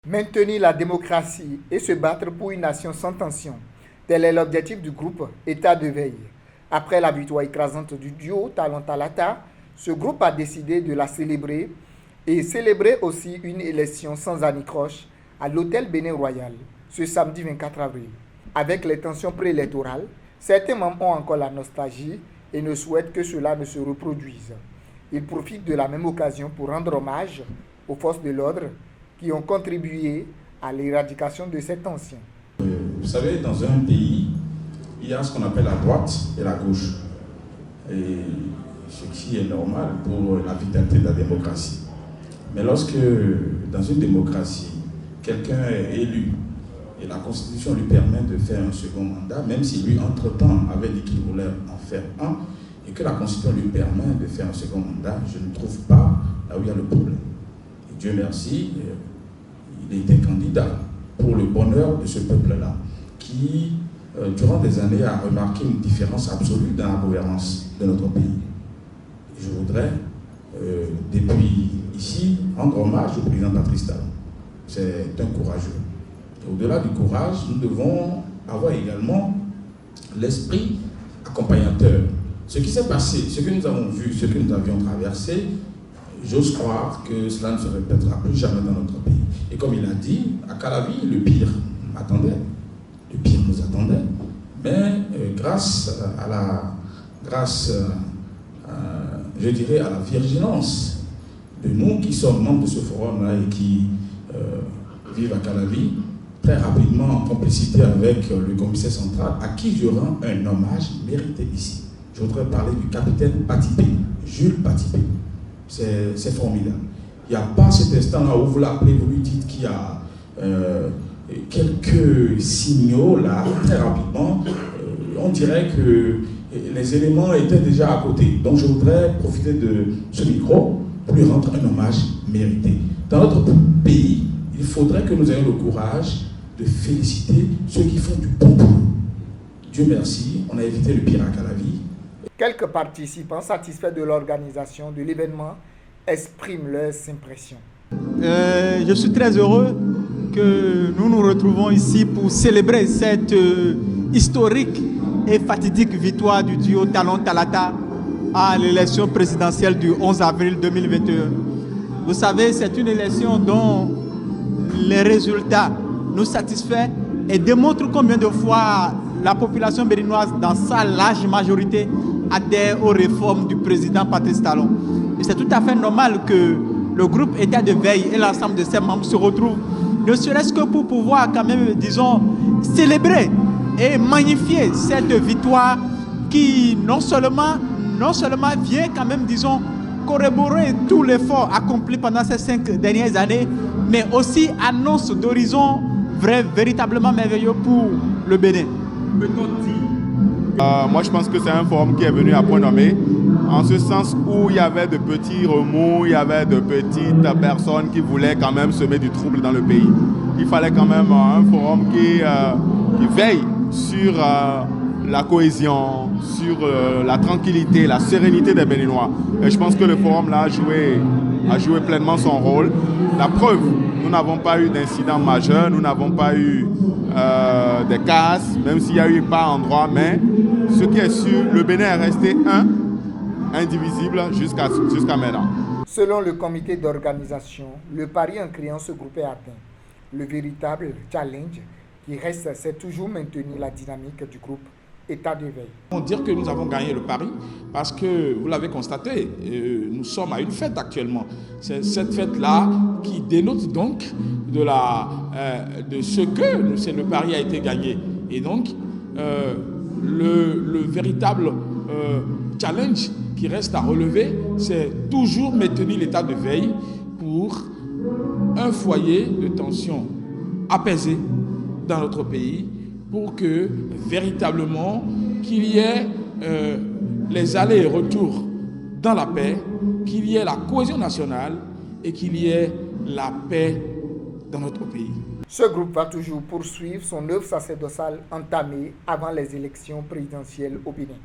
Maintenir la démocratie et se battre pour une nation sans tension. Tel est l'objectif du groupe État de veille. Après la victoire écrasante du duo Talon Talata, ce groupe a décidé de la célébrer et célébrer aussi une élection sans anicroche à l'hôtel Bénin Royal ce samedi 24 avril. Avec les tensions préélectorales, certains membres ont encore la nostalgie et ne souhaitent que cela ne se reproduise. Ils profitent de la même occasion pour rendre hommage aux forces de l'ordre qui ont contribué à l'éradication de ces tensions. Vous savez, dans un pays, il y a ce qu'on appelle la droite et la gauche. Et ce qui est normal pour la vitalité de la démocratie. Mais lorsque, dans une démocratie, quelqu'un est élu et la Constitution lui permet de faire un second mandat, même si lui, entre-temps, avait dit qu'il voulait en faire un, et que la Constitution lui permet de faire un second mandat, je ne trouve pas là où il y a le problème. Et Dieu merci, il était candidat pour le bonheur de ce peuple-là, qui, durant des années, a remarqué une différence absolue dans la gouvernance de notre pays. Et je voudrais, depuis ici, rendre hommage au président Patrice Talon. C'est un courageux. Au-delà du courage, nous devons avoir également l'esprit accompagnateur. Ce qui s'est passé, ce que nous avons vu, ce que nous avions traversé, j'ose croire que cela ne se répétera plus jamais dans notre pays. Et comme il a dit, à Calavi, le pire m'attendait. Le pire nous attendait. Mais grâce à la vigilance de nous qui sommes membres de ce forum-là et qui vivent à Calavi, très rapidement en complicité avec le commissaire central, à qui je rends un hommage mérité ici. Je voudrais parler du capitaine Patipé, Jules Patipé. C'est formidable. Il n'y a pas cet instant-là où vous l'appelez, vous lui dites qu'il y a quelques signaux là, très rapidement. On dirait que les éléments étaient déjà à côté. Donc je voudrais profiter de ce micro pour lui rendre un hommage mérité. Dans notre pays, il faudrait que nous ayons le courage de féliciter ceux qui font du bon boulot. Dieu merci, on a évité le pire à Calavi. Quelques participants satisfaits de l'organisation de l'événement expriment leurs impressions. Je suis très heureux que nous nous retrouvons ici pour célébrer cette historique et fatidique victoire du duo Talon Talata à l'élection présidentielle du 11 avril 2021. Vous savez, c'est une élection dont les résultats nous satisfait et démontrent combien de fois la population béninoise, dans sa large majorité, adhère aux réformes du président Patrice Talon. Et c'est tout à fait normal que le groupe État de veille et l'ensemble de ses membres se retrouvent, ne serait-ce que pour pouvoir quand même, disons, célébrer et magnifier cette victoire qui non seulement vient quand même, disons, corroborer tout l'effort accompli pendant ces 5 dernières années, mais aussi annonce d'horizons véritablement merveilleux pour le Bénin. Moi, je pense que c'est un forum qui est venu à point nommé, en ce sens où il y avait de petits remous, il y avait de petites personnes qui voulaient quand même semer du trouble dans le pays. Il fallait quand même un forum qui veille sur la cohésion, sur la tranquillité, la sérénité des Béninois. Et je pense que le forum là a joué pleinement son rôle. La preuve, nous n'avons pas eu d'incident majeur, nous n'avons pas eu des casses, même s'il y a eu pas endroit, mais ce qui est sûr, le Bénin est resté indivisible jusqu'à maintenant. Selon le comité d'organisation, le pari en créant ce groupe est atteint. Le véritable challenge qui reste, c'est toujours maintenir la dynamique du groupe État de veille. On peut dire que nous avons gagné le pari parce que, vous l'avez constaté, nous sommes à une fête actuellement. C'est cette fête-là qui dénote donc de ce que le pari a été gagné. Et donc, le véritable challenge qui reste à relever, c'est toujours maintenir l'état de veille pour un foyer de tension apaisé dans notre pays, pour que véritablement qu'il y ait les allers et retours dans la paix, qu'il y ait la cohésion nationale et qu'il y ait la paix dans notre pays. Ce groupe va toujours poursuivre son œuvre sacerdotale entamée avant les élections présidentielles au Bénin.